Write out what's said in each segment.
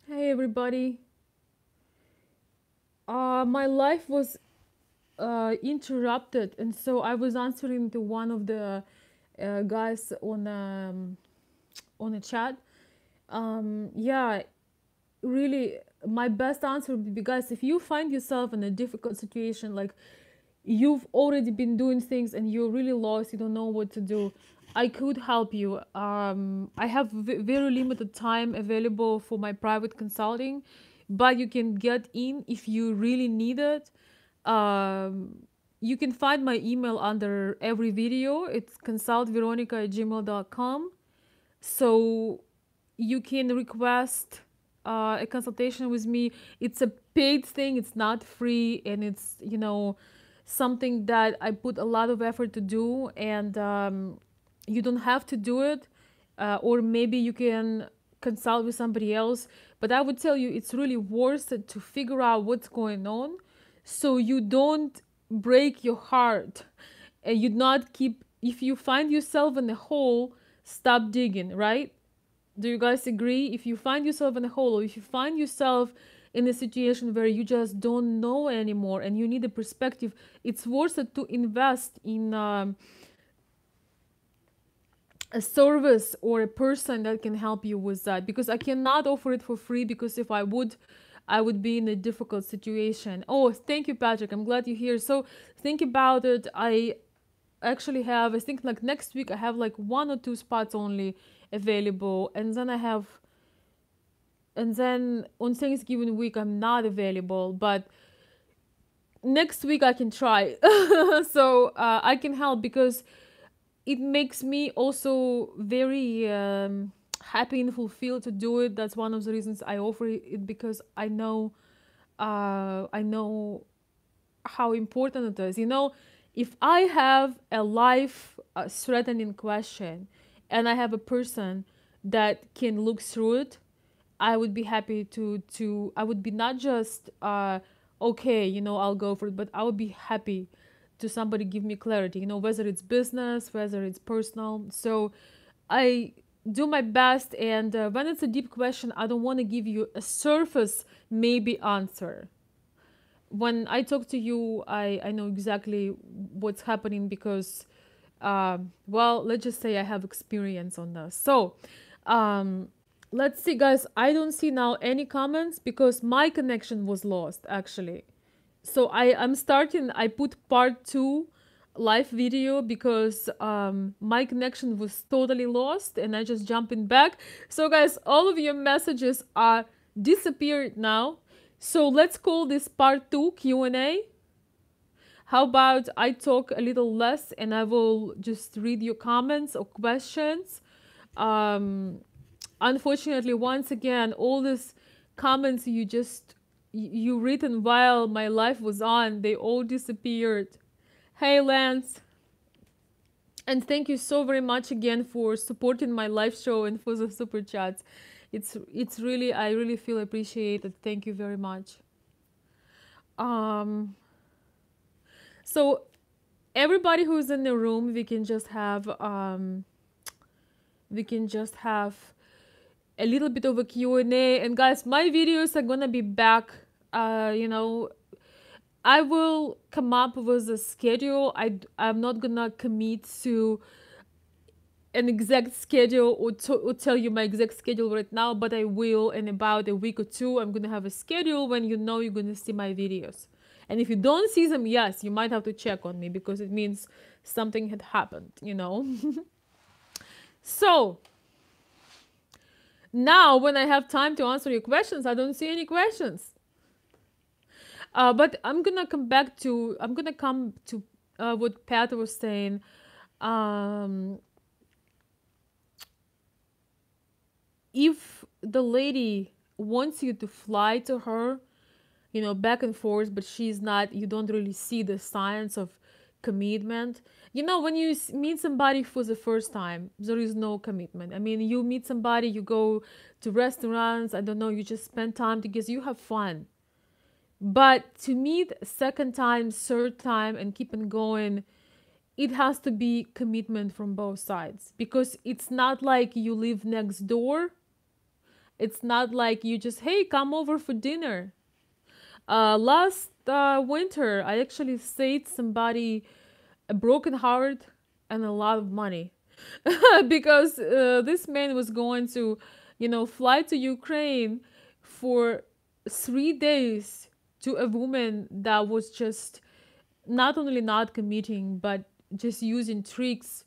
Hey everybody. My life was interrupted, and so I was answering to one of the guys on a chat. Yeah, really, my best answer would be, guys, if you find yourself in a difficult situation, like you've already been doing things and you're really lost, you don't know what to do, I could help you. I have very limited time available for my private consulting, but you can get in if you really need it. um, you can find my email under every video. It's consultveronika@gmail.com. So you can request a consultation with me. It's a paid thing, it's not free, and it's, something that I put a lot of effort to do, and you don't have to do it. Or maybe you can consult with somebody else, but I would tell you it's really worth it to figure out what's going on, so you don't break your heart, and you not keep, if you find yourself in a hole, stop digging, right? Do you guys agree? If you find yourself in a hole, or if you find yourself in a situation where you just don't know anymore and you need a perspective, it's worth it to invest in a service or a person that can help you with that, because I cannot offer it for free, because if I would, I would be in a difficult situation. Oh, thank you, Patrick. I'm glad you're here. So think about it. I actually have, I think, like next week I have like one or two spots only available, and then on Thanksgiving week I'm not available, but next week I can try. So I can help, because it makes me also very happy and fulfilled to do it. That's one of the reasons I offer it, because I know how important it is. If I have a life threatening question and I have a person that can look through it, I would be happy to I would be not just okay, I'll go for it, but I would be happy to somebody give me clarity, whether it's business, whether it's personal. So I do my best, and when it's a deep question, I don't want to give you a surface maybe answer. When I talk to you, I know exactly what's happening, because well, let's just say I have experience on this. So let's see, guys. I don't see now any comments because my connection was lost, actually. So I'm starting, I put part two live video, because my connection was totally lost, and I just jumping back. So guys, all of your messages are disappeared now. So let's call this part two Q&A. How about I talk a little less and I will just read your comments or questions. Um, Unfortunately, once again, all these comments you written while my life was on, they all disappeared. Hey Lance, and thank you so very much again for supporting my live show and for the super chats. It's really, I really feel appreciated. Thank you very much. Um, so everybody who's in the room, we can just have a little bit of a Q&A. And guys, my videos are gonna be back. I will come up with a schedule. I'm not gonna commit to an exact schedule, or tell you my exact schedule right now, but I will in about a week or two. I'm gonna have a schedule when you're gonna see my videos. And if you don't see them, yes, you might have to check on me, because it means something had happened. So now, when I have time to answer your questions, I don't see any questions. But I'm gonna come to what Pat was saying. Um, if the lady wants you to fly to her, back and forth, but she's not, you don't really see the signs of commitment. When you meet somebody for the first time, there is no commitment. I mean, you meet somebody, you go to restaurants, I don't know, you just spend time together, you have fun. But to meet second time, third time, and keep on going, it has to be commitment from both sides, because it's not like you live next door It's not like you just, hey, come over for dinner. Last winter, I actually saved somebody a broken heart and a lot of money because this man was going to, fly to Ukraine for 3 days to a woman that was just not only not committing, but just using tricks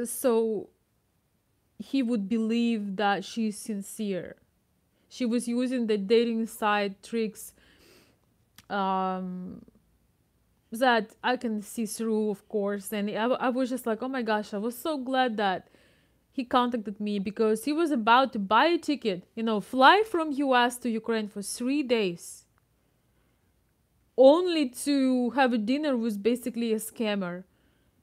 so he would believe that she's sincere. She was using the dating site tricks um, that I can see through, of course. And I was just like, oh my gosh, I was so glad that he contacted me because he was about to buy a ticket, fly from US to Ukraine for 3 days, only to have a dinner with basically a scammer.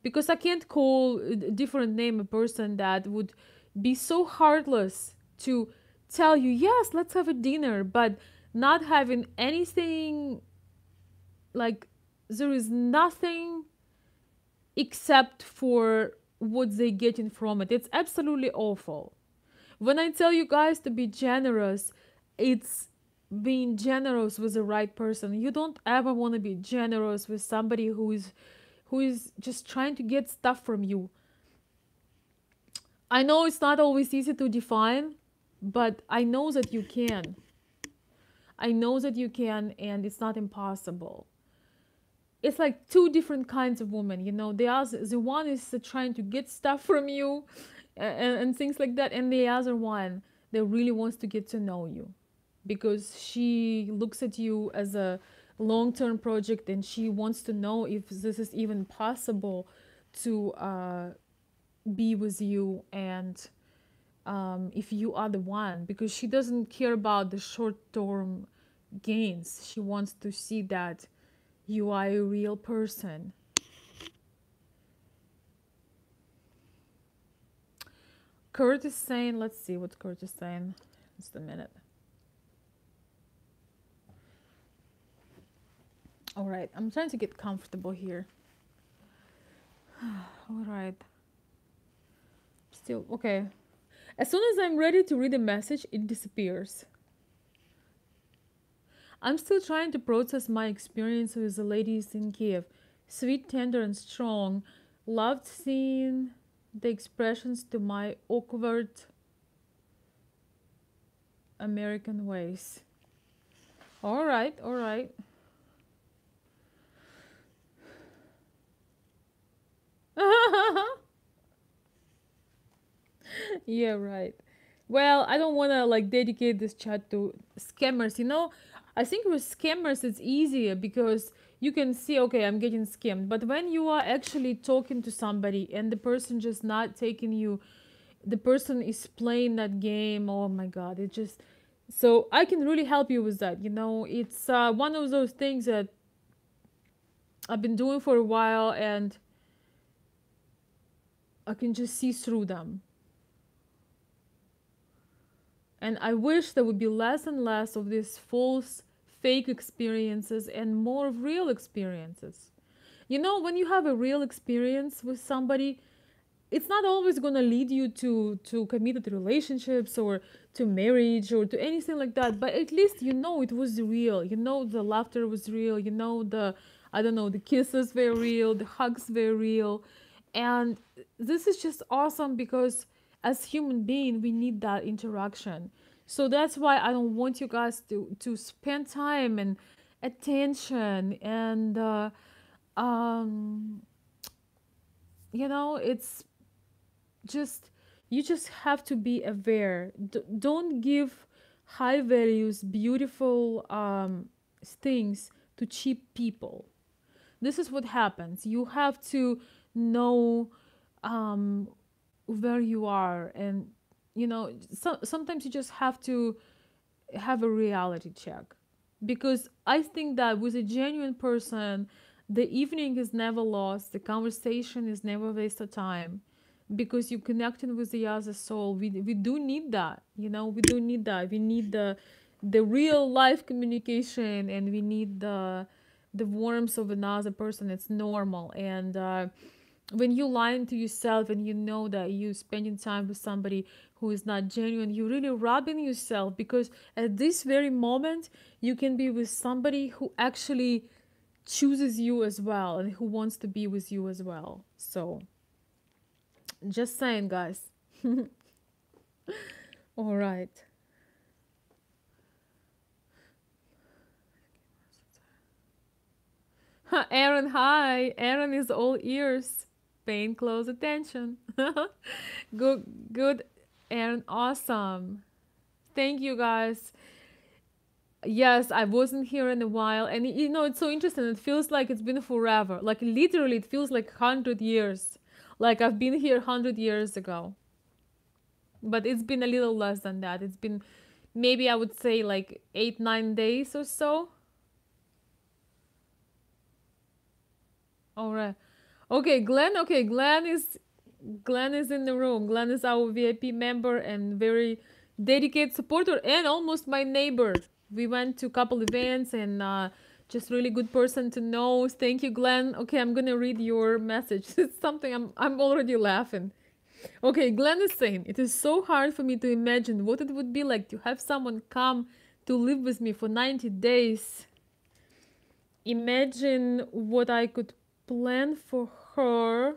Because I can't call a different name a person that would be so heartless to tell you, yes, let's have a dinner, but not having anything, like, there is nothing except for what they getting from it. It's absolutely awful. When I tell you guys to be generous, it's being generous with the right person. You don't ever want to be generous with somebody who is just trying to get stuff from you. I know it's not always easy to define, but I know that you can. I know that you can, and it's not impossible. It's like two different kinds of women, the one is trying to get stuff from you and things like that, and the other one that really wants to get to know you because she looks at you as a long-term project and she wants to know if this is even possible to be with you, and if you are the one, because she doesn't care about the short-term gains. She wants to see that you are a real person. Kurt is saying, let's see what Kurt is saying. Just a minute. All right, I'm trying to get comfortable here. All right. Still, okay. As soon as I'm ready to read a message, it disappears. I'm still trying to process my experience with the ladies in Kiev. Sweet, tender, and strong. Loved seeing the expressions to my awkward American ways. All right, all right. Yeah, right. Well, I don't want to like dedicate this chat to scammers. I think with scammers it's easier because you can see, okay, I'm getting scammed. But when you are actually talking to somebody and the person just not taking you, the person is playing that game. Oh my God, it just, so I can really help you with that. It's one of those things that I've been doing for a while, and I can just see through them. And I wish there would be less and less of these false, fake experiences and more of real experiences. When you have a real experience with somebody, it's not always going to lead you to committed relationships or to marriage or to anything like that, but at least it was real. The laughter was real. The, I don't know, the kisses were real, the hugs were real. And this is just awesome because as human being we need that interaction. So that's why I don't want you guys to spend time and attention and um it's just, you just have to be aware. Don't give high values beautiful things to cheap people. This is what happens. You have to know um, where you are, and sometimes you just have to have a reality check, because I think that with a genuine person the evening is never lost, the conversation is never wasted time, because you're connecting with the other soul. We do need that, we do need that. We need the real life communication, and we need the warmth of another person. It's normal. And When you lying to yourself and you know that you spending time with somebody who is not genuine, you really robbing yourself, because at this very moment you can be with somebody who actually chooses you as well and who wants to be with you as well. So just saying, guys. All right. Aaron, hi. Aaron is all ears, paying close attention. Good, good, Aaron. Awesome. Thank you, guys. Yes, I wasn't here in a while, and it's so interesting. It feels like it's been forever. Like literally, it feels like 100 years. Like I've been here 100 years ago, but it's been a little less than that. It's been maybe I would say like 8, 9 days or so. All right. Okay, Glenn. Okay, Glenn is in the room. Glenn is our VIP member and very dedicated supporter and almost my neighbor. We went to a couple events and just really good person to know. Thank you, Glenn. Okay, I'm gonna read your message. It's something I'm already laughing. Okay, Glenn is saying it is so hard for me to imagine what it would be like to have someone come to live with me for 90 days. Imagine what I could plan for her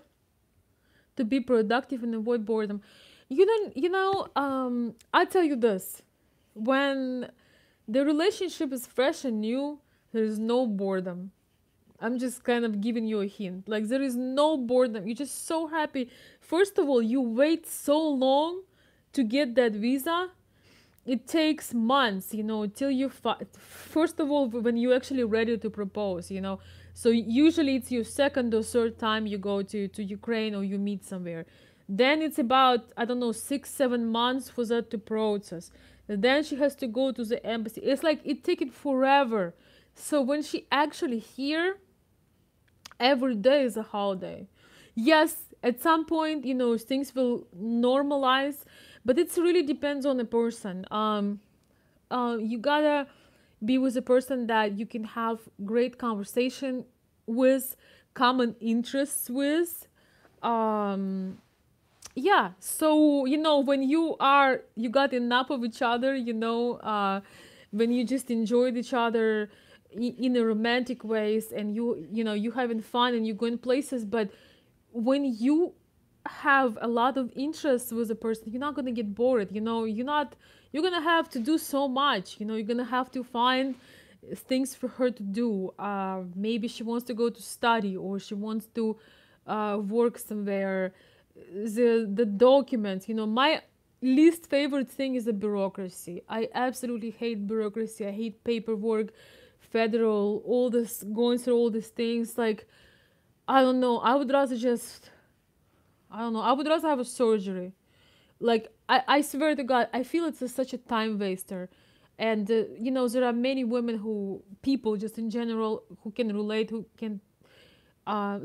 to be productive and avoid boredom. I tell you this. When the relationship is fresh and new, there is no boredom. I'm just kind of giving you a hint. Like, there is no boredom. You're just so happy. First of all, you wait so long to get that visa. It takes months, till first of all, when you're actually ready to propose. So usually it's your second or third time you go to Ukraine or you meet somewhere. Then it's about, I don't know, 6, 7 months for that to process. And then she has to go to the embassy. It's like it takes forever. So when she actually here, every day is a holiday. Yes, at some point, things will normalize, but it really depends on the person. You gotta be with a person that you can have great conversation with, common interests with. Um, yeah, so when you got enough of each other, when you just enjoyed each other in a romantic ways, and you having fun and you going places, but when you have a lot of interest with a person, you're not gonna get bored. You're gonna have to do so much. You're gonna have to find things for her to do. Maybe she wants to go to study, or she wants to work somewhere. The documents. My least favorite thing is the bureaucracy. I absolutely hate bureaucracy. I hate paperwork, federal, all this, going through all these things. Like, I don't know. I don't know. I would rather have a surgery. Like, I swear to God, I feel it's such a time waster. And, there are many women people just in general, who can relate, uh,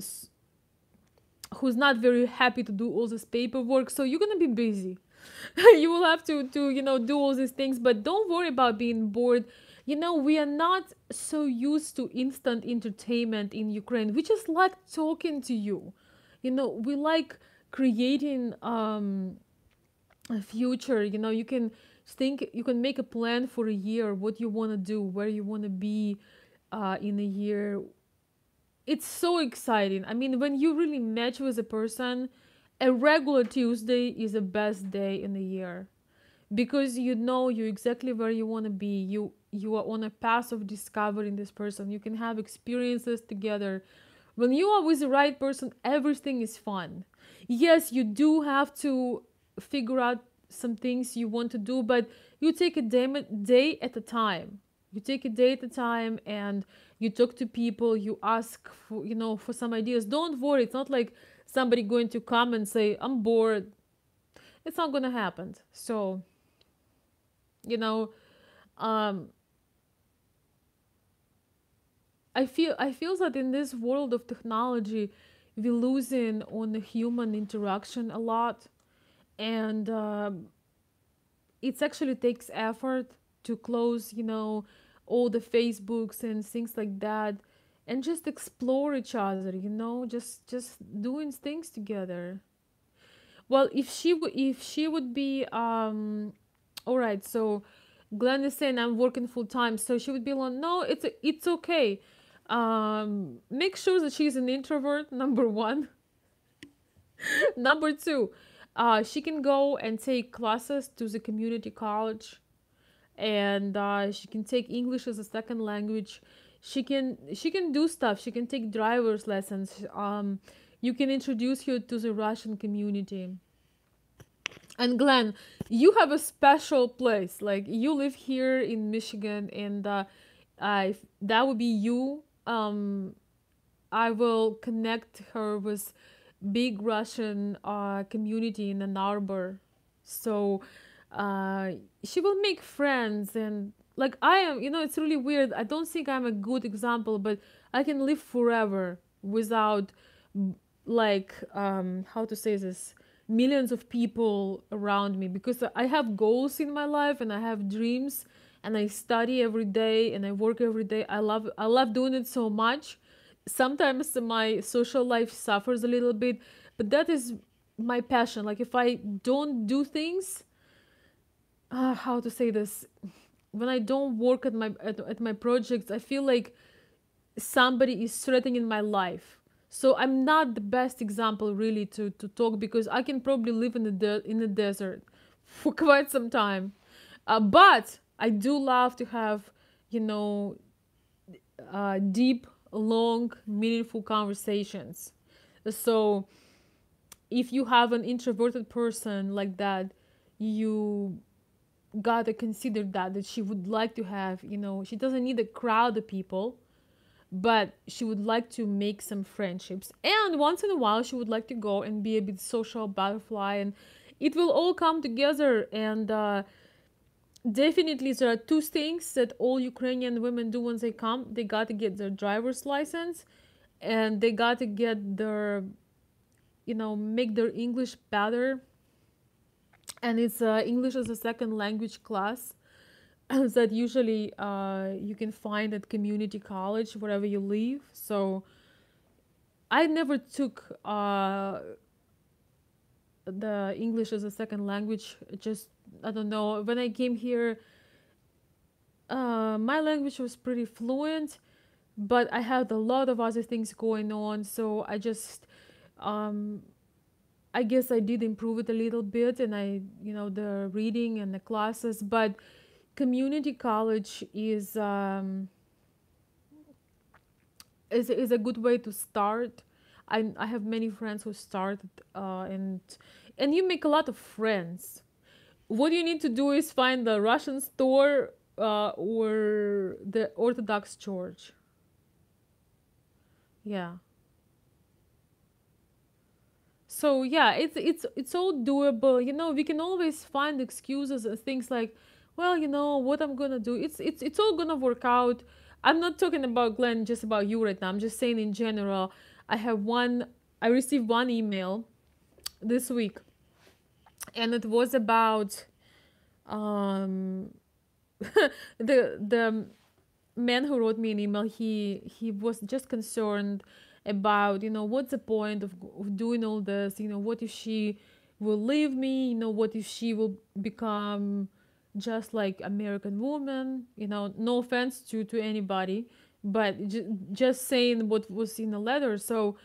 who's not very happy to do all this paperwork. So you're gonna be busy. You will have to do all these things, but don't worry about being bored. We are not so used to instant entertainment in Ukraine. We just like talking to you. We like creating a future. You can make a plan for a year, what you want to do, where you want to be in a year. It's so exciting. I mean, when you really match with a person, a regular Tuesday is the best day in the year, because you exactly where you want to be. You are on a path of discovering this person. You can have experiences together. When you are with the right person, everything is fun. Yes, you do have to figure out some things you want to do, but you take a day at a time. You take a day at a time, and you talk to people. You ask for some ideas. Don't worry. It's not like somebody going to come and say, I'm bored. It's not going to happen. So, you know, um, I feel that in this world of technology, we're losing on the human interaction a lot, and it actually takes effort to close, all the Facebooks and things like that. and just explore each other, just doing things together. Well, if she would be all right, so Glenn is saying I'm working full time, so she would be like, no, it's okay. Make sure that she's an introvert, number one. Number two, she can go and take classes to the community college, and she can take English as a second language. She can do stuff. She can take driver's lessons. You can introduce her to the Russian community. And Glenn, you have a special place. Like, you live here in Michigan, and if that would be you, I will connect her with big Russian community in Ann Arbor. So uh, she will make friends, and like I am, it's really weird. I don't think I'm a good example, but I can live forever without, like, how to say this, millions of people around me, because I have goals in my life, and I have dreams, and I study every day, and I work every day. I love doing it so much. Sometimes my social life suffers a little bit, but that is my passion. Like, if I don't do things, how to say this, when I don't work at my projects, I feel like somebody is threatening my life. So I'm not the best example really to talk, because I can probably live in the desert for quite some time. But I do love to have, you know, deep, long, meaningful conversations. So if you have an introverted person like that, you gotta consider that she would like to have, she doesn't need a crowd of people, but she would like to make some friendships, and once in a while she would like to go and be a bit social butterfly, and it will all come together. And definitely there are two things that all Ukrainian women do when they come. They got to get their driver's license, and they got to get their, make their English better. And it's English as a second language class that usually you can find at community college wherever you live. So I never took the English as a second language. Just, I don't know, when I came here, my language was pretty fluent, but I had a lot of other things going on. So um, I guess I did improve it a little bit, and the reading and the classes. But community college is a good way to start. I have many friends who started, and you make a lot of friends. What you need to do is find the Russian store or the Orthodox church. Yeah. So yeah, it's all doable. We can always find excuses and things like, well, what I'm gonna do. It's all gonna work out. I'm not talking about Glenn, just about you right now. I'm just saying in general. I received one email this week, and it was about um the man who wrote me an email. He was just concerned about, what's the point of doing all this. What if she will leave me? What if she will become just like American woman? No offense to anybody, but just saying what was in the letter. So,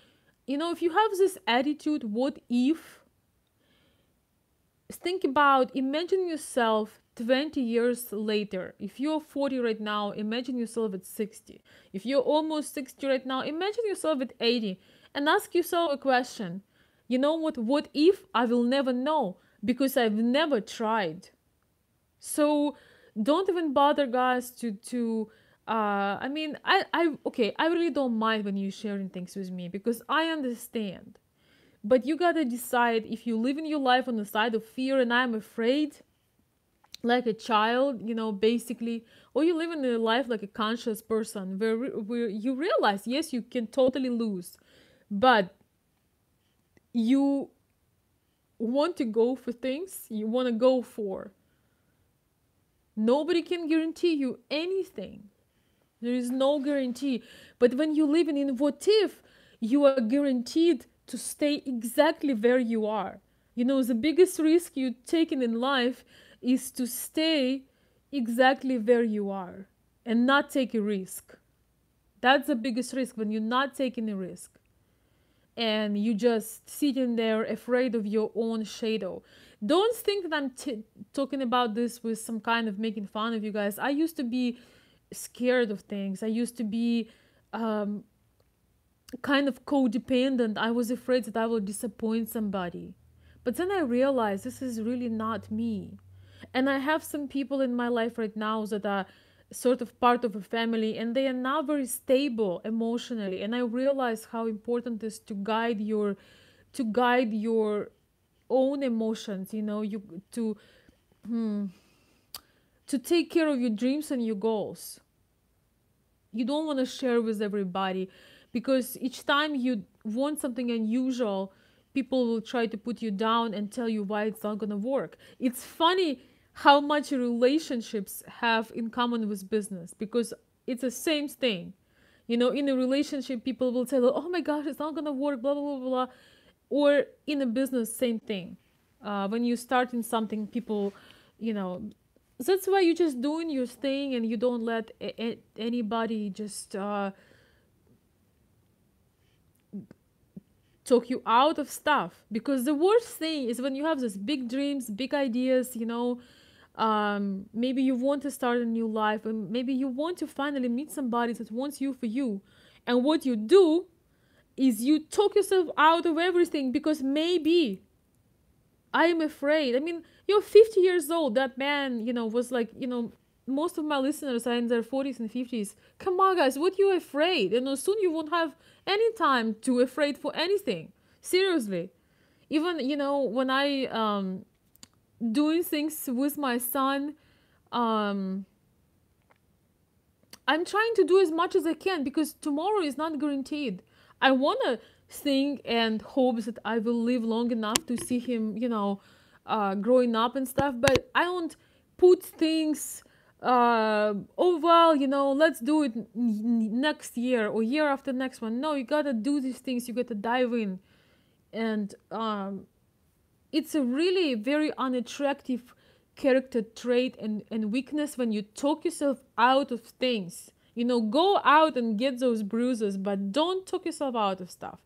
if you have this attitude, what if, think about, imagine yourself 20 years later. If you're 40 right now, imagine yourself at 60. If you're almost 60 right now, imagine yourself at 80, and ask yourself a question. You know what if? I will never know, because I've never tried. So don't even bother, guys, to I mean, I okay, I really don't mind when you're sharing things with me, because I understand. But you gotta decide if you live in your life on the side of fear and I'm afraid, like a child, basically, or you live in your life like a conscious person, where you realize, yes, you can totally lose, but you want to go for things you want to go for. Nobody can guarantee you anything. There is no guarantee. But when you live in what if, you are guaranteed to stay exactly where you are. You know, the biggest risk you taken in life is to stay exactly where you are and not take a risk. That's the biggest risk, when you're not taking a risk and you just sitting there afraid of your own shadow. Don't think that I'm talking about this with some kind of making fun of you guys. I used to be scared of things. I used to be um, kind of codependent. I was afraid that I will disappoint somebody. But then I realized this is really not me. And I have some people in my life right now that are sort of part of a family, and they are now very stable emotionally. And I realize how important it is to guide your own emotions, you know, you to take care of your dreams and your goals. You don't want to share with everybody, because each time you want something unusual, people will try to put you down and tell you why it's not going to work. It's funny how much relationships have in common with business, because it's the same thing. You know, in a relationship, people will say, oh my gosh, it's not going to work, blah, blah, blah, blah. Or in a business, same thing. When you start in something, people, you know, that's why you're just doing your thing and you don't let anybody just talk you out of stuff. Because the worst thing is when you have these big dreams, big ideas, you know, maybe you want to start a new life, and maybe you want to finally meet somebody that wants you for you. And what you do is you talk yourself out of everything, because maybe I am afraid. I mean, you're 50 years old. That man, you know, was like, you know, most of my listeners are in their 40s and 50s. Come on, guys, what you afraid? You know, soon you won't have any time to afraid for anything. Seriously. Even, you know, when I doing things with my son, um, I'm trying to do as much as I can, because tomorrow is not guaranteed. I want to think and hope that I will live long enough to see him, you know, growing up and stuff. But I don't put things, oh, well, you know, let's do it next year or year after next one. No, you got to do these things. You got to dive in. And it's a really very unattractive character trait and weakness when you talk yourself out of things. You know, go out and get those bruises, but don't talk yourself out of stuff.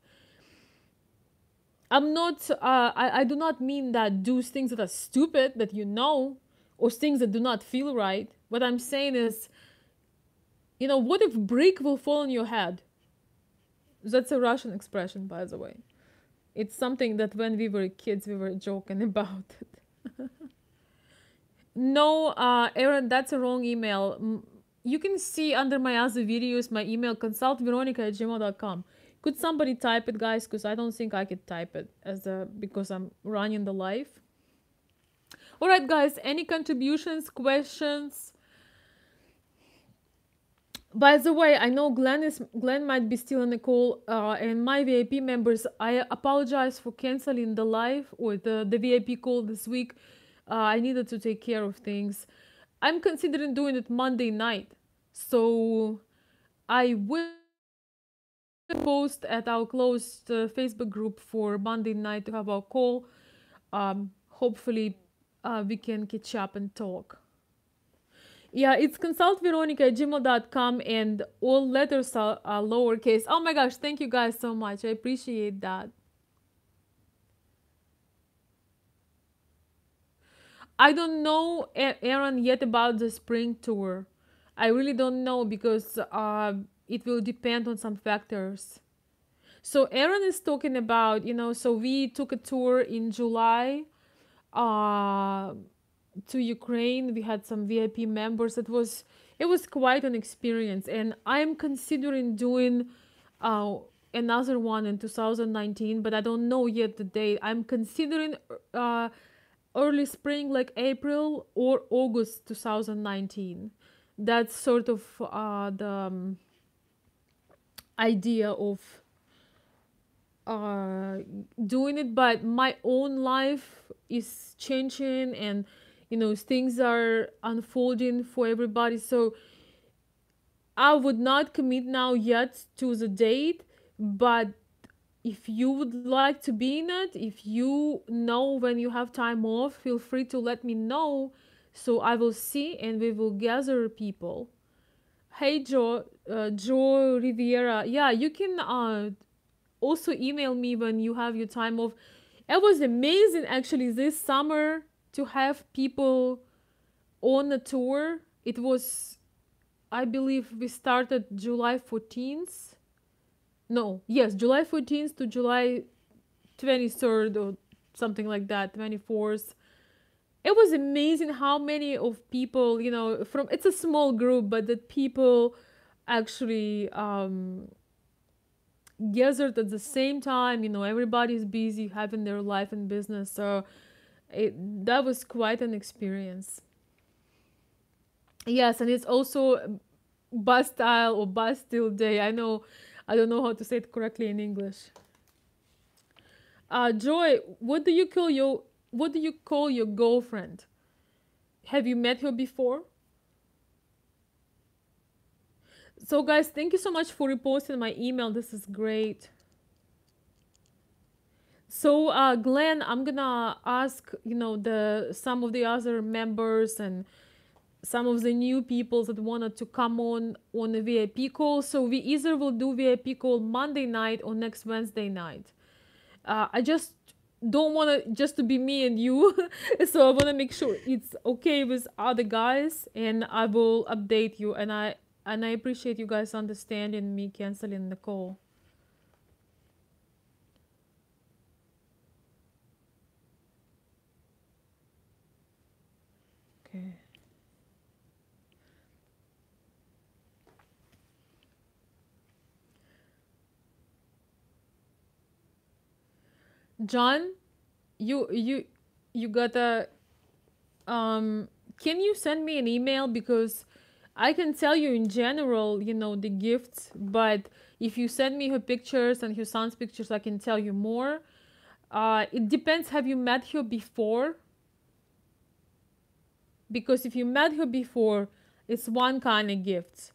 I'm not, I do not mean that do things that are stupid, that you know, or things that do not feel right. What I'm saying is, you know, what if brick will fall on your head? That's a Russian expression, by the way. It's something that when we were kids, we were joking about it. No, Aaron, that's a wrong email. You can see under my other videos my email, consultveronika@gmail.com. Could somebody type it, guys? Because I don't think I could type it because I'm running the live. All right, guys, any contributions, questions? By the way, I know Glenn might be still on the call, and my VIP members, I apologize for canceling the live or the VIP call this week. I needed to take care of things. I'm considering doing it Monday night, so I will post at our closed Facebook group for Monday night to have our call. Hopefully, we can catch up and talk. Yeah, it's consultveronika@gmail.com, and all letters are lowercase. Oh my gosh, thank you guys so much. I appreciate that. I don't know, Aaron, yet about the spring tour. I really don't know, because it will depend on some factors. So Aaron is talking about, you know, so we took a tour in July to Ukraine. We had some VIP members. It was quite an experience, and I'm considering doing another one in 2019, but I don't know yet the date. I'm considering early spring, like April or August 2019. That's sort of the idea of doing it. But my own life is changing, and you know, things are unfolding for everybody. So I would not commit now yet to the date, but if you would like to be in it, if you know when you have time off, feel free to let me know, so I will see and we will gather people. Hey Joe Riviera, yeah, you can also email me when you have your time off. It was amazing actually this summer to have people on a tour. It was, I believe, we started July 14th. No, yes, July 14th to July 23rd or something like that, 24th. It was amazing how many of people, from, it's a small group, but that people actually gathered at the same time. Everybody's busy having their life and business. So that was quite an experience. Yes, and it's also Bastille or Bastille Day. I don't know how to say it correctly in English. Joy, what do you call your girlfriend? Have you met her before? So guys, thank you so much for reposting my email. This is great. So Glenn, I'm gonna ask, the some of the other members and some of the new people that wanted to come on a VIP call. So we either will do VIP call Monday night or next Wednesday night. I just don't want to just to be me and you, so I want to make sure it's okay with other guys, and I will update you. And I appreciate you guys understanding me canceling the call. Okay. John, you gotta can you send me an email, because I can tell you in general, the gifts, but if you send me her pictures and her son's pictures, I can tell you more. It depends. Have you met her before? Because if you met her before, it's one kind of gift.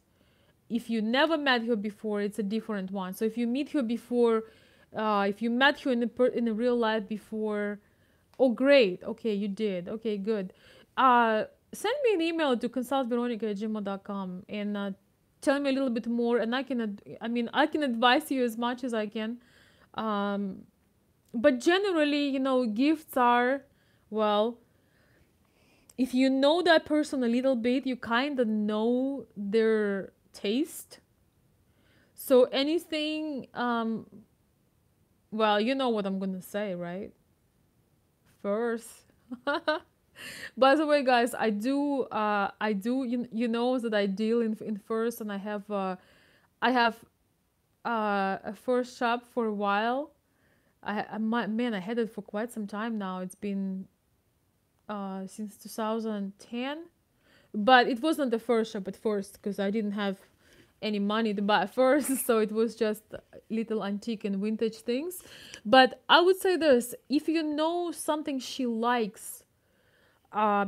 If you never met her before, it's a different one. So if you meet her before, if you met her in a real life before, oh great, okay, you did, okay, good. Send me an email to consultveronika@gmail.com and tell me a little bit more, and I can advise you as much as I can. Um, but generally, gifts are, well, if you know that person a little bit, you kind of know their taste. So anything, well, you know what I'm gonna say, right? First. By the way, guys, you know that I deal in first, and I have a first shop for a while. Man, I had it for quite some time now. It's been since 2010, but it wasn't the first shop at first because I didn't have any money to buy first, so it was just little antique and vintage things. But I would say this: if you know something she likes,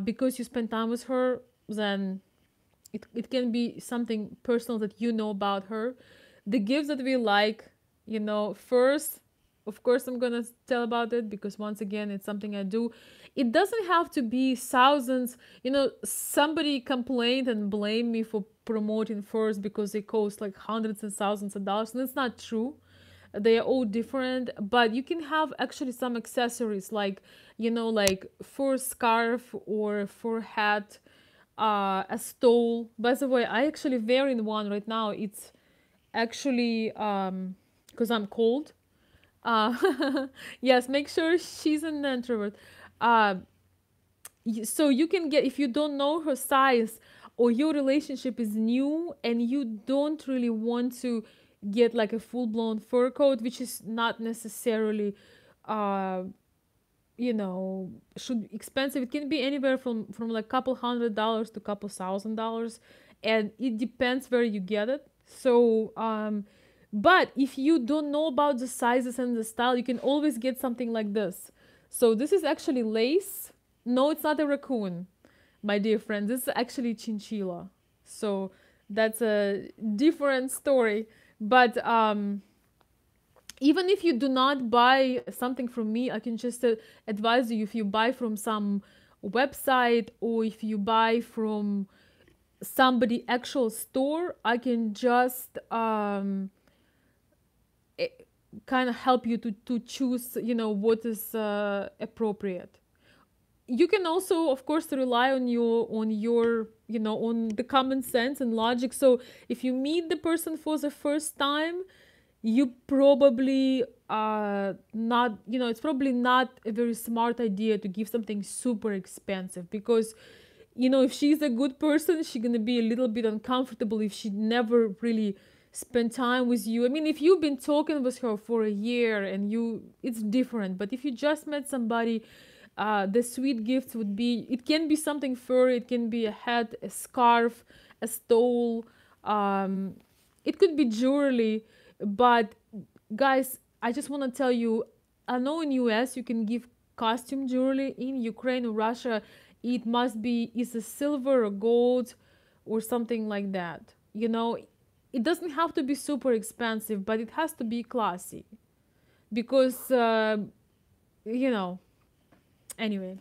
because you spend time with her, then it can be something personal that you know about her. The gifts that we like, first, of course, I'm gonna tell about it because once again, it's something I do. It doesn't have to be thousands. Somebody complained and blamed me for promoting first because they cost like hundreds and thousands of dollars, and it's not true. They are all different, but you can have actually some accessories like, like fur scarf or fur hat, a stole. By the way, I actually wearing one right now. It's actually because I'm cold. Yes, make sure she's an introvert. Uh, so you can get, if you don't know her size or your relationship is new and you don't really want to get like a full-blown fur coat, which is not necessarily uh should expensive. It can be anywhere from like couple $100 to couple $1,000, and it depends where you get it. So but if you don't know about the sizes and the style, you can always get something like this. So this is actually lace. No, it's not a raccoon, my dear friend. This is actually chinchilla. So That's a different story. But even if you do not buy something from me, I can just advise you, if you buy from some website or if you buy from somebody actual store, I can just kind of help you to choose, what is appropriate. You can also, of course, rely on your on the common sense and logic. So if you meet the person for the first time, you probably not, it's probably not a very smart idea to give something super expensive, because if she's a good person, she's gonna be a little bit uncomfortable if she never really spent time with you. I mean, if you've been talking with her for a year and it's different. But if you just met somebody, the sweet gifts would be, it can be something furry, it can be a hat, a scarf, a stole, it could be jewelry. But guys, I just want to tell you, I know in US you can give costume jewelry. In Ukraine or Russia, it must be either silver or gold or something like that. It doesn't have to be super expensive, but it has to be classy, because you know anyway.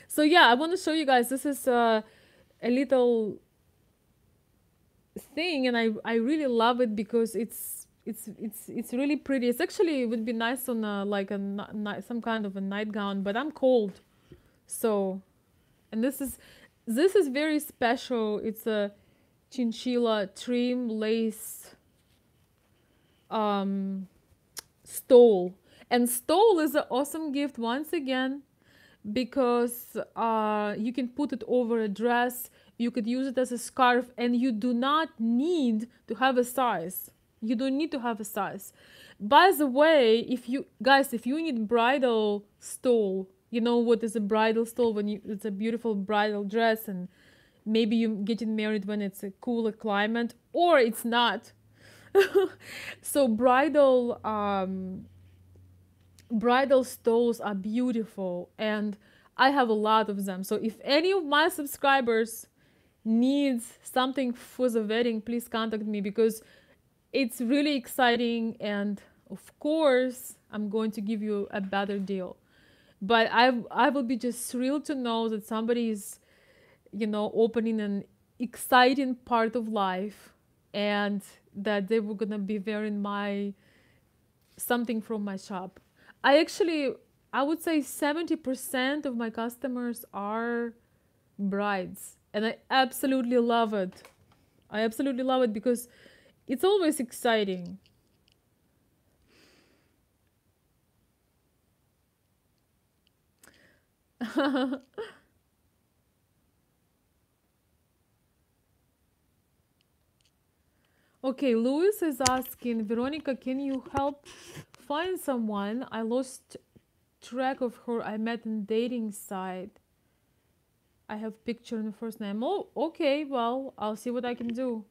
So yeah, I want to show you guys, this is a little thing, and I really love it because it's really pretty. It's actually, it would be nice on some kind of a nightgown, but I'm cold. So, and this is very special. It's a chinchilla trim lace stole. And stole is an awesome gift once again, because you can put it over a dress, you could use it as a scarf, and you do not need to have a size. You don't need to have a size. By the way, if you need bridal stole, you know what is a bridal stole? It's a beautiful bridal dress, and maybe you're getting married when it's a cooler climate, or it's not. So bridal stoles are beautiful, and I have a lot of them. So if any of my subscribers needs something for the wedding, please contact me, because it's really exciting, and of course I'm going to give you a better deal. But I will be just thrilled to know that somebody is, opening an exciting part of life, and that they were gonna be wearing something from my shop. I would say 70% of my customers are brides, and I absolutely love it. I absolutely love it because it's always exciting. Okay, Louis is asking, Veronica, can you help find someone? I lost track of her I met in dating site. I have picture and first name. Oh, okay, well, I'll see what I can do.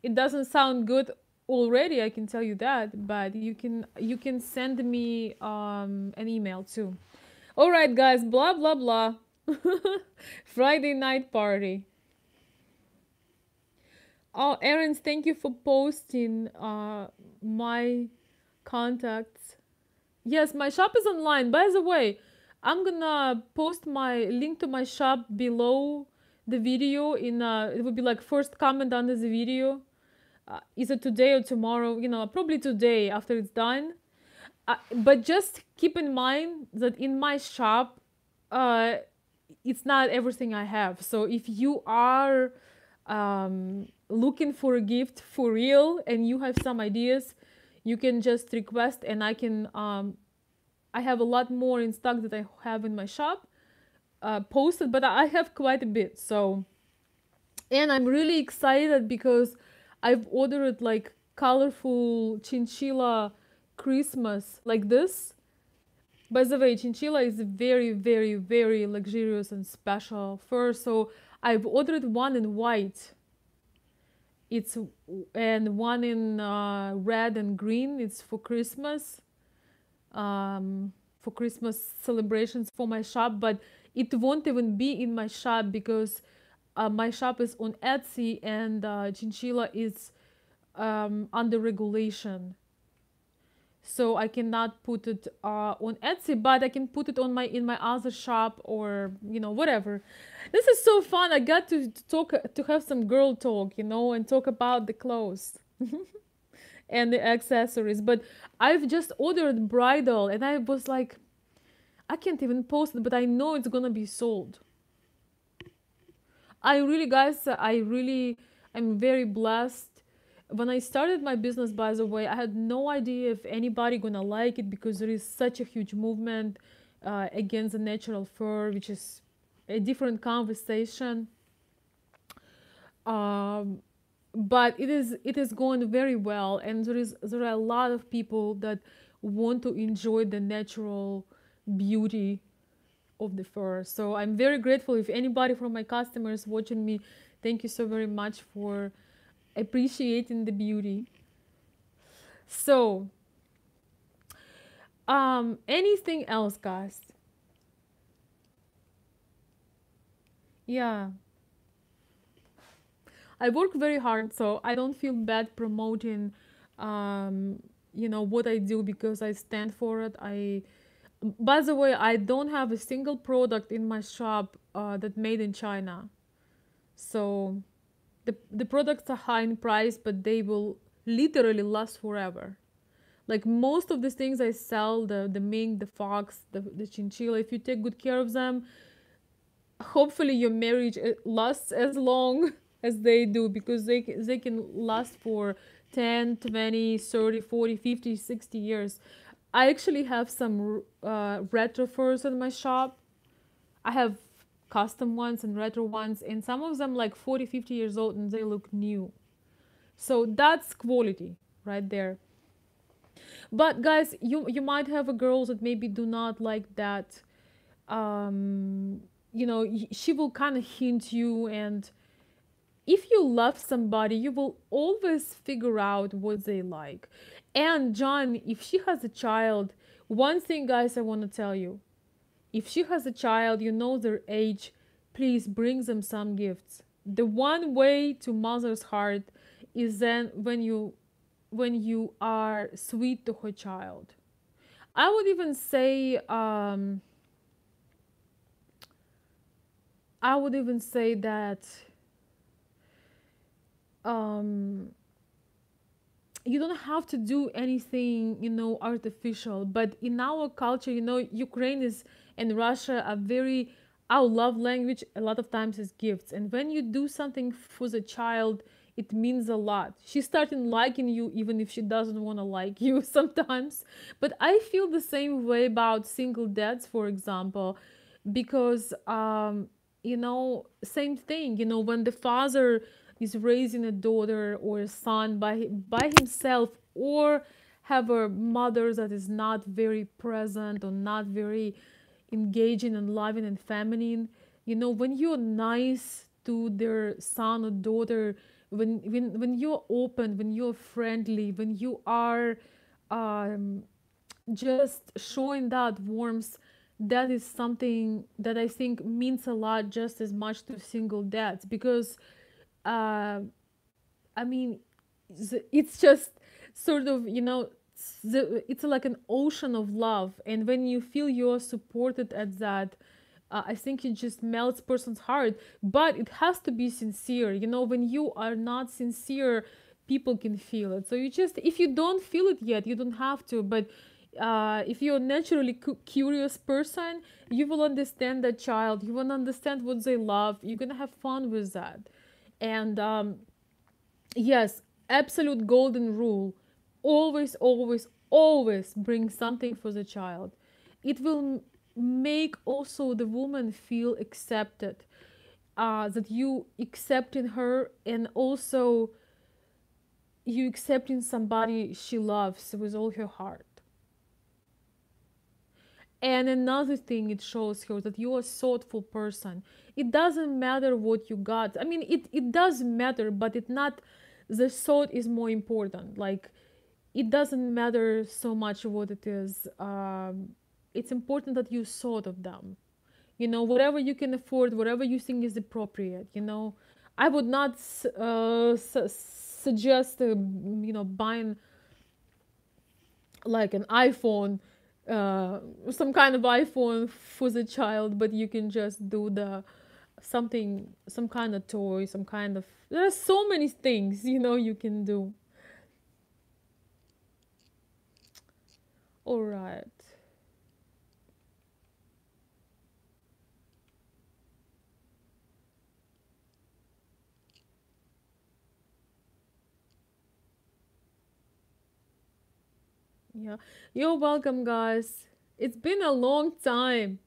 It doesn't sound good already, I can tell you that, but you can send me an email too. All right, guys, blah blah blah. Friday night party. Oh, Aaron, thank you for posting my contacts. Yes, my shop is online. By the way, I'm gonna post my link to my shop below the video. It would be like first comment under the video. Either today or tomorrow. Probably today after it's done. But just keep in mind that in my shop, uh, it's not everything I have. So if you are looking for a gift for real and you have some ideas, you can just request, and I have a lot more in stock that I have in my shop posted, but I have quite a bit. So, and I'm really excited because I've ordered like colorful chinchilla Christmas like this. By the way, chinchilla is very, very, very luxurious and special fur. So I've ordered one in white. It's and one in red and green. It's for Christmas, for Christmas celebrations for my shop. But it won't even be in my shop because My shop is on Etsy, and chinchilla is under regulation, so I cannot put it on Etsy, but I can put it on my in my other shop, or whatever. This is so fun. I got to talk, to have some girl talk, and talk about the clothes and the accessories. But I've just ordered bridal, and I was like, I can't even post it, but I know it's gonna be sold. I really, guys, I'm very blessed. When I started my business, by the way, I had no idea if anybody gonna like it, because there is such a huge movement against the natural fur, which is a different conversation. Um, but it is going very well, and there are a lot of people that want to enjoy the natural beauty of the fur. So I'm very grateful. If anybody from my customers watching me, thank you so very much for appreciating the beauty. So, anything else, guys? Yeah, I work very hard, so I don't feel bad promoting, what I do, because I stand for it. By the way, I don't have a single product in my shop that made in China. So the products are high in price, but they will literally last forever. Like most of the things I sell, the mink, the fox, the chinchilla, if you take good care of them, hopefully your marriage lasts as long as they do, because they can last for 10, 20, 30, 40, 50, 60 years. I actually have some retro furs in my shop. I have custom ones and retro ones, and some of them like 40, 50 years old, and they look new. So that's quality right there. But guys, you might have a girls that maybe do not like that. She will kind of hint you, and if you love somebody, you will always figure out what they like. And John, if she has a child, one thing, guys, I want to tell you: if she has a child, you know their age, please bring them some gifts. The one way to mother's heart is then when you are sweet to her child. I would even say that um, you don't have to do anything, artificial. But in our culture, Ukraine is and Russia are very, our love language a lot of times is gifts. And when you do something for the child, it means a lot. She's starting liking you even if she doesn't want to like you sometimes. But I feel the same way about single dads, for example, because same thing, when the father is raising a daughter or a son by himself, or have a mother that is not very present or not very engaging and loving and feminine, when you're nice to their son or daughter, when you're open, when you're friendly, when you are um, just showing that warmth, that is something that I think means a lot, just as much to single dads, because uh, I mean, it's just sort of, it's like an ocean of love. And when you feel you're supported at that, I think it just melts person's heart. But it has to be sincere. When you are not sincere, people can feel it. So if you don't feel it yet, you don't have to. But if you're a naturally curious person, you will understand that child. You will understand what they love. You're gonna have fun with that. And yes, absolute golden rule: always, always, always bring something for the child. It will make also the woman feel accepted, that you accepting her, and also you accepting somebody she loves with all her heart. And another thing, it shows her that you're a thoughtful person. It doesn't matter what you got. I mean, it does matter, but it not, the thought is more important. Like, it doesn't matter so much what it is. It's important that you thought of them. whatever you can afford, whatever you think is appropriate. I would not suggest buying like an iPhone, some kind of iPhone for the child, but you can just do the something, some kind of toy, some kind of, there are so many things you can do. All right. Yeah, you're welcome, guys. It's been a long time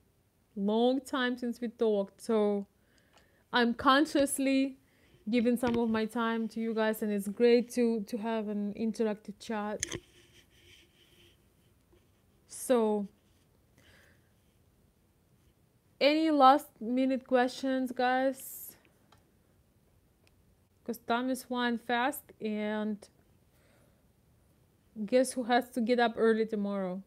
since we talked, so I'm consciously giving some of my time to you guys, and it's great to have an interactive chat. So, any last minute questions, guys? Because time is flying fast, and guess who has to get up early tomorrow?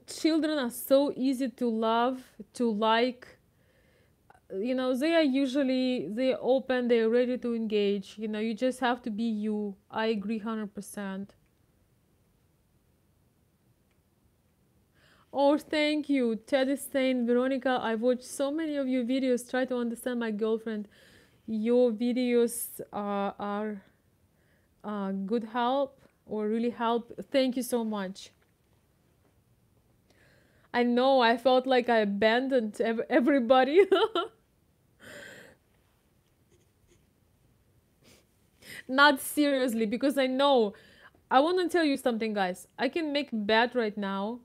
Children are so easy to love, to like. They are usually, they're open, they're ready to engage. You just have to be you. I agree 100%. Oh, thank you. Ted is saying, Veronica, I've watched so many of your videos. Try to understand my girlfriend. Your videos are good help, or really help. Thank you so much. I know I felt like I abandoned everybody. Not seriously, because I know. I want to tell you something, guys. I can make bet right now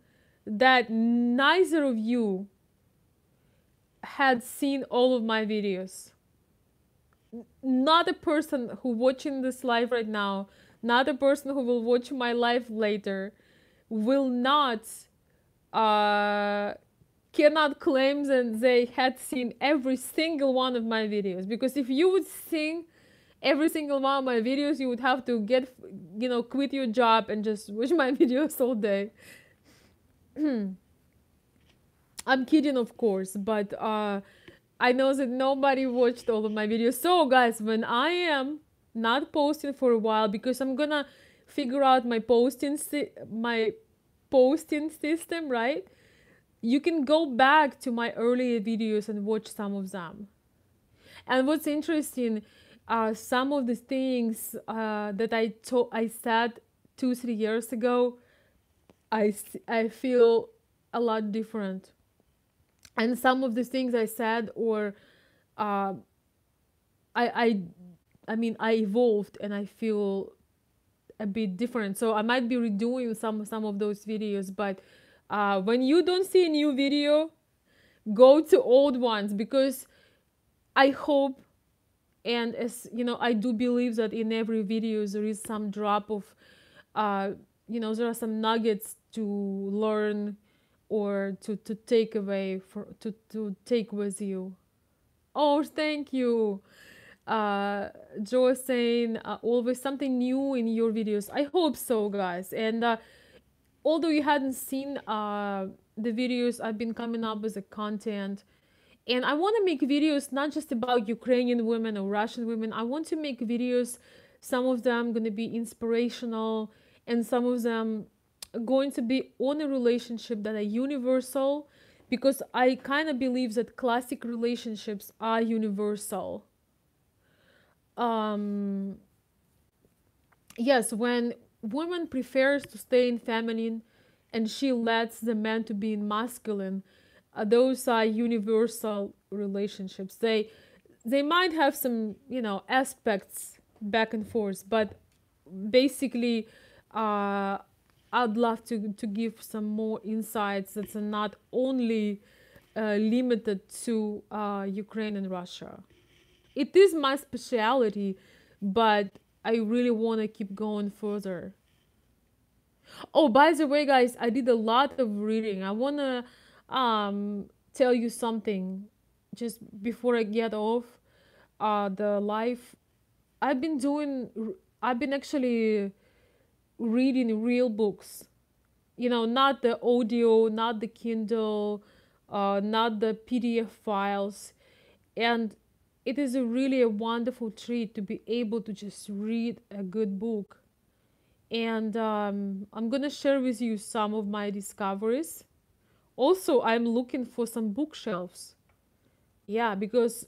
that neither of you had seen all of my videos. Not a person who watching this live right now, not a person who will watch my live later, will not uh cannot claim that they had seen every single one of my videos, because if you would sing every single one of my videos, you would have to quit your job and just watch my videos all day. I'm kidding, of course, but I know that nobody watched all of my videos. So, guys, when I am not posting for a while, because I'm gonna figure out my posting system, right? You can go back to my earlier videos and watch some of them. And what's interesting, some of the things that I said 2 3 years ago, I feel a lot different. And some of the things I said, or uh, I I I mean, I evolved and I feel a bit different. So I might be redoing some of those videos, but when you don't see a new video, go to old ones, because I hope, and as I do believe that in every video there is some drop of there are some nuggets to learn, or to take away, to take with you. Oh, thank you. Joe is saying, always something new in your videos. I hope so, guys. And although you hadn't seen the videos I've been coming up with, the content, and I want to make videos not just about Ukrainian women or Russian women. I want to make videos, some of them going to be inspirational, and some of them going to be on a relationship that are universal, because I kind of believe that classic relationships are universal. Um, yes, when woman prefers to stay in feminine and she lets the man to be in masculine, those are universal relationships. They might have some aspects back and forth, but basically, I'd love to give some more insights that's not only limited to Ukraine and Russia. It is my specialty, but I really want to keep going further. Oh, by the way, guys, I did a lot of reading. I want to tell you something just before I get off the live. I've been doing, I've been actually reading real books. not the audio, not the Kindle, not the PDF files. And it is really a wonderful treat to be able to just read a good book. And I'm gonna share with you some of my discoveries. Also, I'm looking for some bookshelves. Yeah, because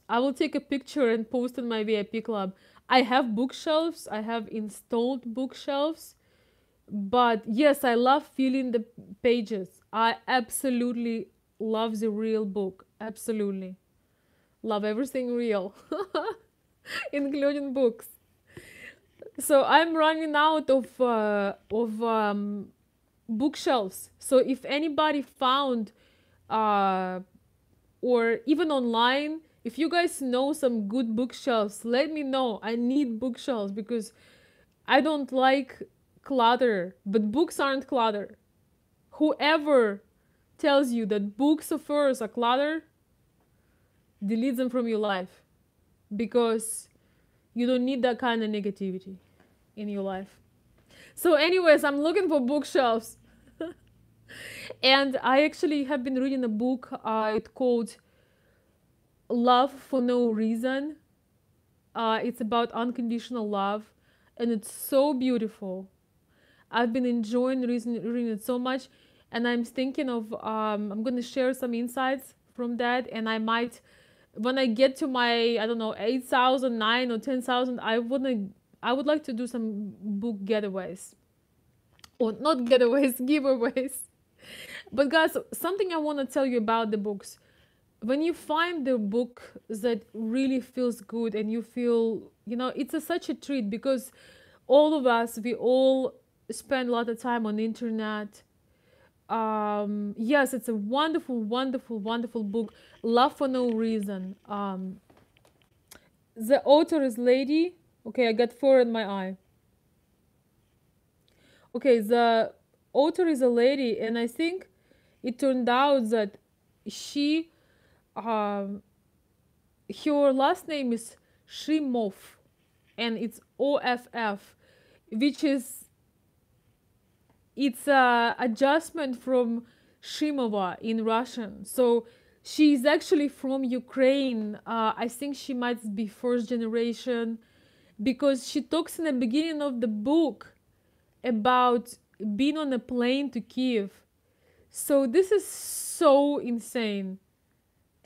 I will take a picture and post in my VIP club. I have bookshelves, I have installed bookshelves, but yes, I love feeling the pages. I absolutely love the real book. Absolutely. Love everything real, including books. So I'm running out of bookshelves. So if anybody found uh, or even online, if you guys know some good bookshelves, let me know. I need bookshelves because I don't like clutter, but books aren't clutter. Whoever tells you that books of yours are clutter, delete them from your life because you don't need that kind of negativity in your life. So, anyways, I'm looking for bookshelves. And I actually have been reading a book. It's called Love for No Reason. It's about unconditional love, and it's so beautiful. I've been enjoying reading it so much, and I'm thinking of I'm gonna share some insights from that, and I might, when I get to my, I don't know, 8,000, 9 or 10,000, I would like to do some book getaways, or not getaways, giveaways. But guys, something I want to tell you about the books. When you find the book that really feels good and you feel, it's such a treat because all of us, we all spend a lot of time on the internet. Yes, it's a wonderful, wonderful, wonderful book. Love for No Reason. The author is lady. Okay, I got four in my eye. Okay, the author is a lady, and I think it turned out that she, um, her last name is Shrimov, and it's OFF, which is it's a adjustment from Shimova in Russian. So she's actually from Ukraine. I think she might be first generation because she talks in the beginning of the book about being on a plane to Kiev. So this is so insane.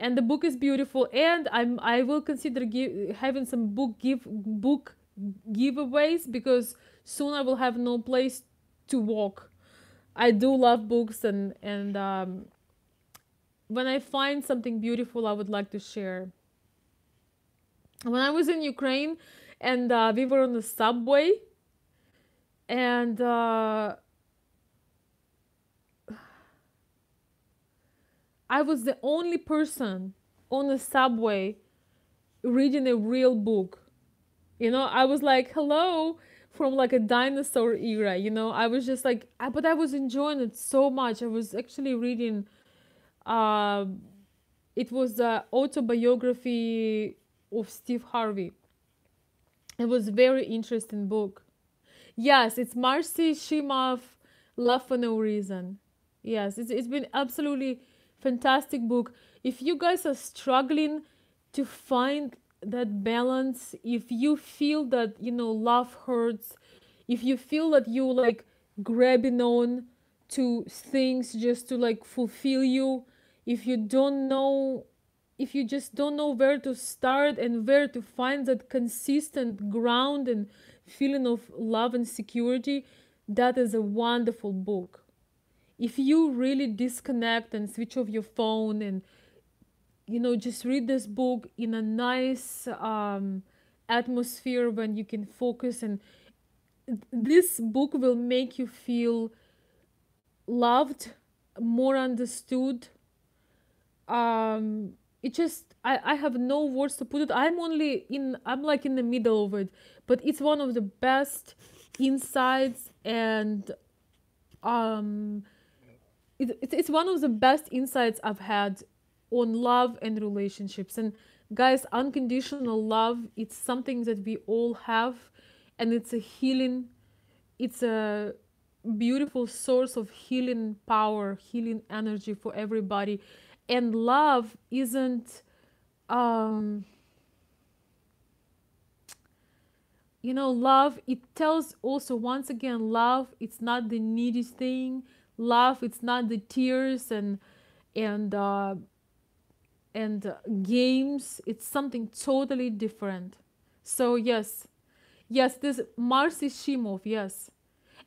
And the book is beautiful, and I will consider having some book giveaways because soon I will have no place to walk. I do love books, and when I find something beautiful, I would like to share. When I was in Ukraine, and we were on the subway, and I was the only person on the subway reading a real book. I was like, hello, from like a dinosaur era. I was just like, but I was enjoying it so much. I was actually reading, uh, it was the autobiography of Steve Harvey. It was a very interesting book. Yes, it's Marcy Shimov, Love for No Reason. Yes, it's been absolutely fantastic book. If you guys are struggling to find that balance, if you feel that love hurts, if you feel that you like grabbing on to things just to like fulfill you, if you don't know, if you just don't know where to start and where to find that consistent ground and feeling of love and security, that is a wonderful book. If you really disconnect and switch off your phone and just read this book in a nice atmosphere when you can focus, and this book will make you feel loved, more understood. It just I have no words to put it. I'm like in the middle of it, but it's one of the best insights, and it's one of the best insights I've had on love and relationships. And guys, unconditional love, it's something that we all have, and it's a healing, it's a beautiful source of healing power, healing energy for everybody. And love isn't, um, love, it tells also, once again, love, it's not the needy thing. Love, it's not the tears and uh, and games. It's something totally different. So yes, yes, this Marcy Shimov, yes.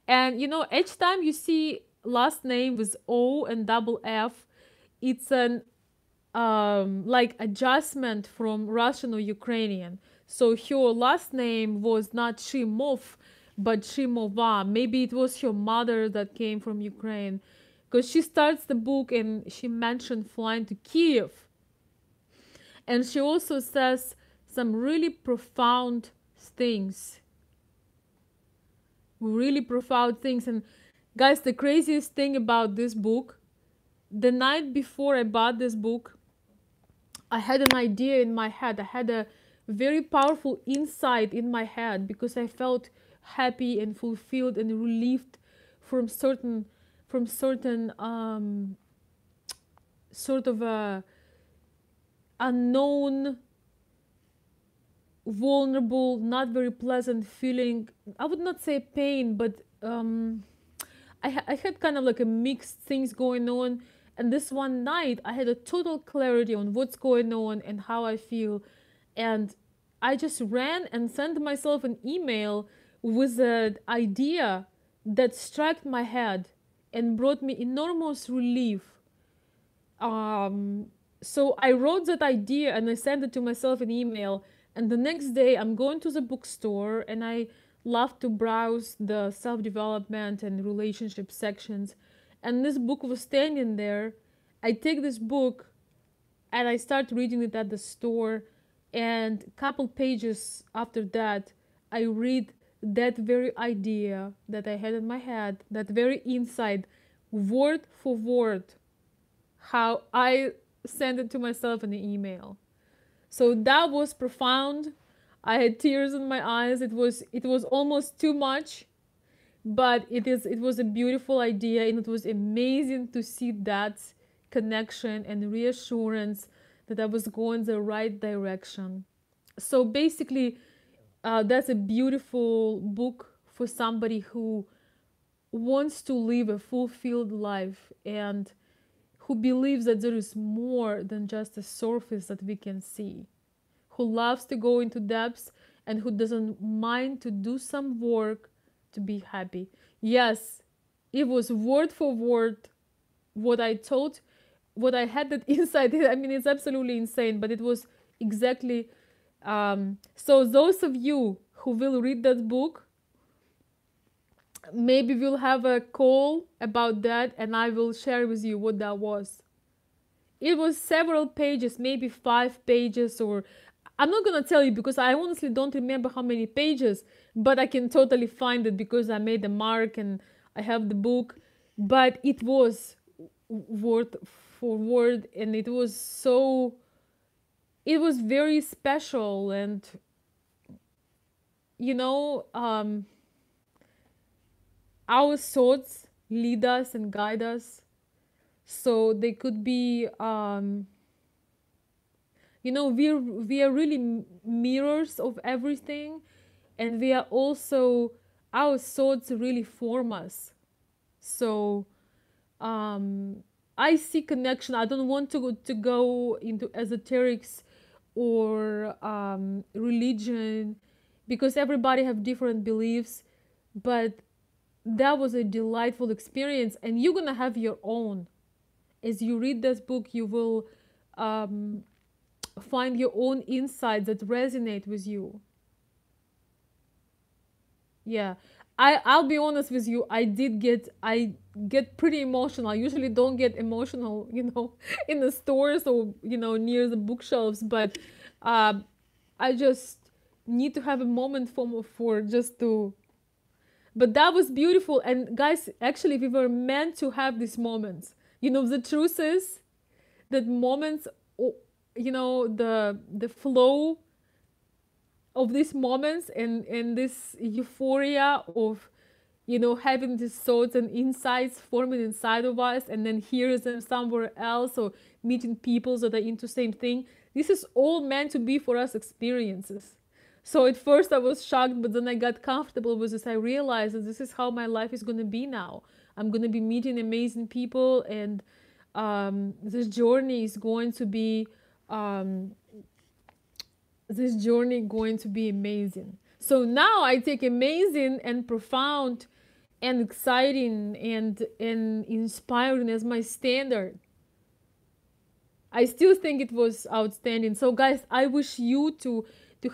And each time you see last name with O and double F, it's an like adjustment from Russian or Ukrainian. So her last name was not Shimov, but Shimova. Maybe it was her mother that came from Ukraine, because she starts the book and she mentioned flying to Kiev, and she also says some really profound things, really profound things. And guys, the craziest thing about this book, the night before I bought this book, I had an idea in my head. I had a very powerful insight in my head, because I felt happy and fulfilled and relieved from certain sort of a unknown, vulnerable, not very pleasant feeling. I would not say pain, but I had kind of like a mixed things going on. And this one night, I had a total clarity on what's going on and how I feel. And I just ran and sent myself an email with an idea that struck my head and brought me enormous relief. Um, so I wrote that idea and I sent it to myself an email. And the next day, I'm going to the bookstore, and I love to browse the self development and relationship sections. And this book was standing there. I take this book and I start reading it at the store. And a couple pages after that, I read that very idea that I had in my head, that very insight, word for word, how I sent it to myself in the email. So that was profound. I had tears in my eyes. It was almost too much, but it was a beautiful idea, and it was amazing to see that connection and reassurance that I was going the right direction. So basically, that's a beautiful book for somebody who wants to live a fulfilled life, and who believes that there is more than just a surface that we can see, who loves to go into depths, and who doesn't mind to do some work to be happy. Yes, it was word for word what I told, what I had that insight. I mean, it's absolutely insane, but it was exactly. So, those of you who will read that book, maybe we'll have a call about that, and I will share with you what that was. It was several pages, maybe 5 pages, or I'm not gonna tell you because I honestly don't remember how many pages, but I can totally find it because I made a mark and I have the book. But it was word for word, and it was very special. And you know, our thoughts lead us and guide us, so they could be, we are really mirrors of everything, and we are also, our thoughts really form us. So I see connection. I don't want to go into esoterics or religion, because everybody have different beliefs. But that was a delightful experience, and you're gonna have your own. As you read this book, you will find your own insights that resonate with you. Yeah, I'll be honest with you. I get pretty emotional. I usually don't get emotional, in the stores or near the bookshelves, but uh, I just need to have a moment for just to. But that was beautiful, and guys, actually, we were meant to have these moments. The truth is that moments, the flow of these moments and this euphoria of having these thoughts and insights forming inside of us, and then hearing them somewhere else, or meeting people that are into same thing. This is all meant to be for us experiences. So at first I was shocked, but then I got comfortable with this. I realized that this is how my life is going to be now. I'm going to be meeting amazing people, and this journey is going to be um, amazing. So now I take amazing and profound and exciting and inspiring as my standard. I still think it was outstanding. So guys, I wish you to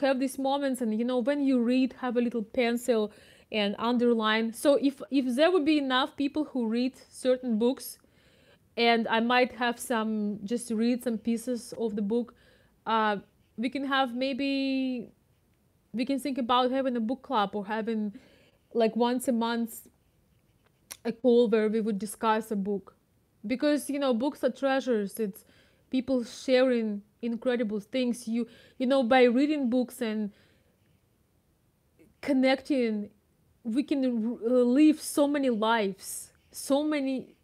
have these moments, and when you read, have a little pencil and underline. So if there would be enough people who read certain books, and I might have some, just read some pieces of the book, uh, we can have, maybe we can think about having a book club, or having like once a month a call where we would discuss a book, because books are treasures. It's people sharing incredible things. By reading books and connecting, we can live so many lives,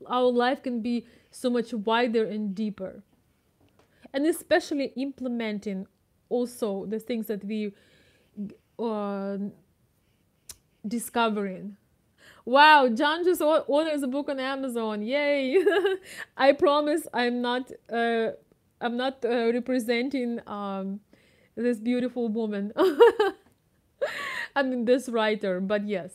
our life can be so much wider and deeper, and especially implementing also the things that we uh, discovering. Wow, John just orders a book on Amazon. Yay! I promise I'm not representing this beautiful woman. I mean, this writer, but yes.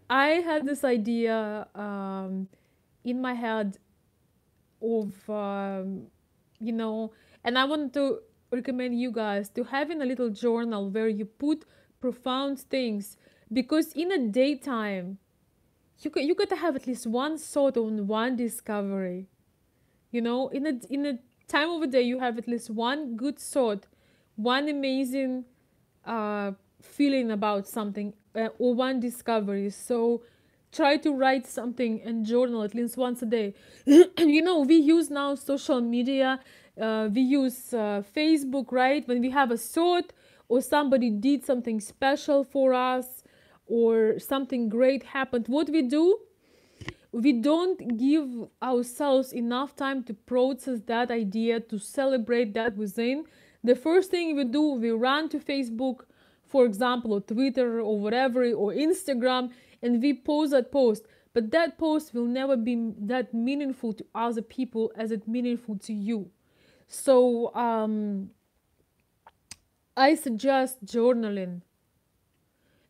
I had this idea in my head of, and I want to recommend you guys to having a little journal where you put profound things, because in a daytime you got to have at least one thought on one discovery. In a time of the day, you have at least one good thought, one amazing feeling about something, or one discovery. So try to write something and journal at least once a day. We use now social media, we use Facebook, right? When we have a thought, or somebody did something special for us, or something great happened, what we do, we don't give ourselves enough time to process that idea, to celebrate that within. The first thing we do, we run to Facebook, for example, or Twitter, or whatever, or Instagram, and we post that post. But that post will never be that meaningful to other people as it's meaningful to you. So I suggest journaling.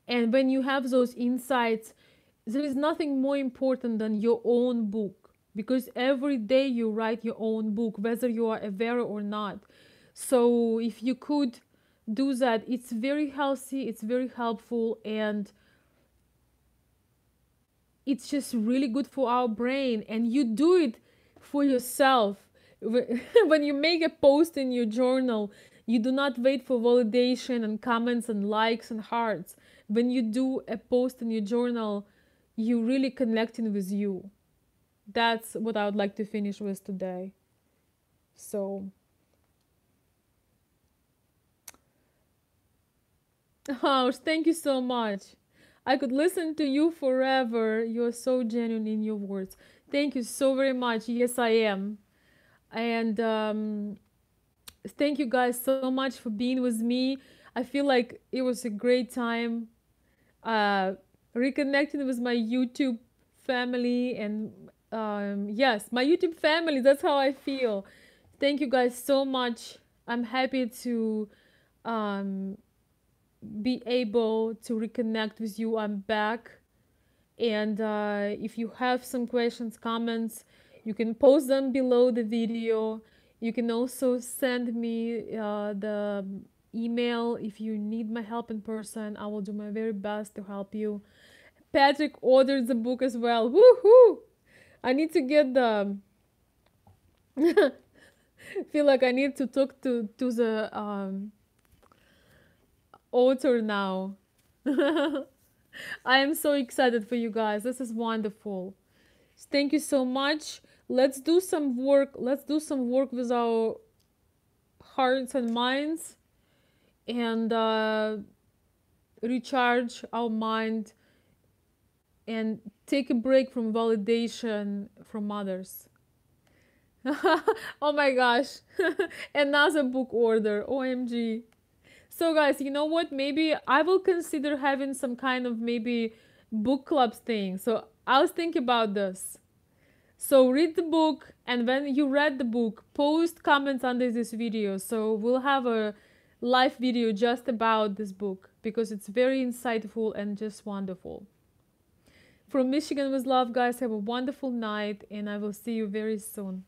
And when you have those insights, there is nothing more important than your own book, because every day you write your own book, whether you are aware or not. So if you could do that, it's very healthy, it's very helpful, and it's just really good for our brain. And you do it for yourself. When you make a post in your journal, you do not wait for validation and comments and likes and hearts. When you do a post in your journal, you really connecting with you. That's what I would like to finish with today. So oh, thank you so much. I could listen to you forever. You're so genuine in your words. Thank you so very much. Yes, I am. And thank you guys so much for being with me. I feel like it was a great time uh, reconnecting with my YouTube family. And yes, my YouTube family, that's how I feel. Thank you guys so much. I'm happy to um, be able to reconnect with you. I'm back. And if you have some questions, comments, you can post them below the video. You can also send me the email if you need my help in person. I will do my very best to help you. Patrick ordered the book as well. Woohoo! I need to get the feel like I need to talk to the author now. I am so excited for you guys. This is wonderful. Thank you so much. Let's do some work. Let's do some work with our hearts and minds. and recharge our mind and take a break from validation from others. Oh my gosh. Another book order. OMG. So guys, you know what? Maybe I will consider having some kind of maybe book clubs thing. So I was thinking about this. So read the book, and when you read the book, post comments under this video. So we'll have a live video just about this book because it's very insightful and just wonderful. From Michigan with love, guys, have a wonderful night, and I will see you very soon.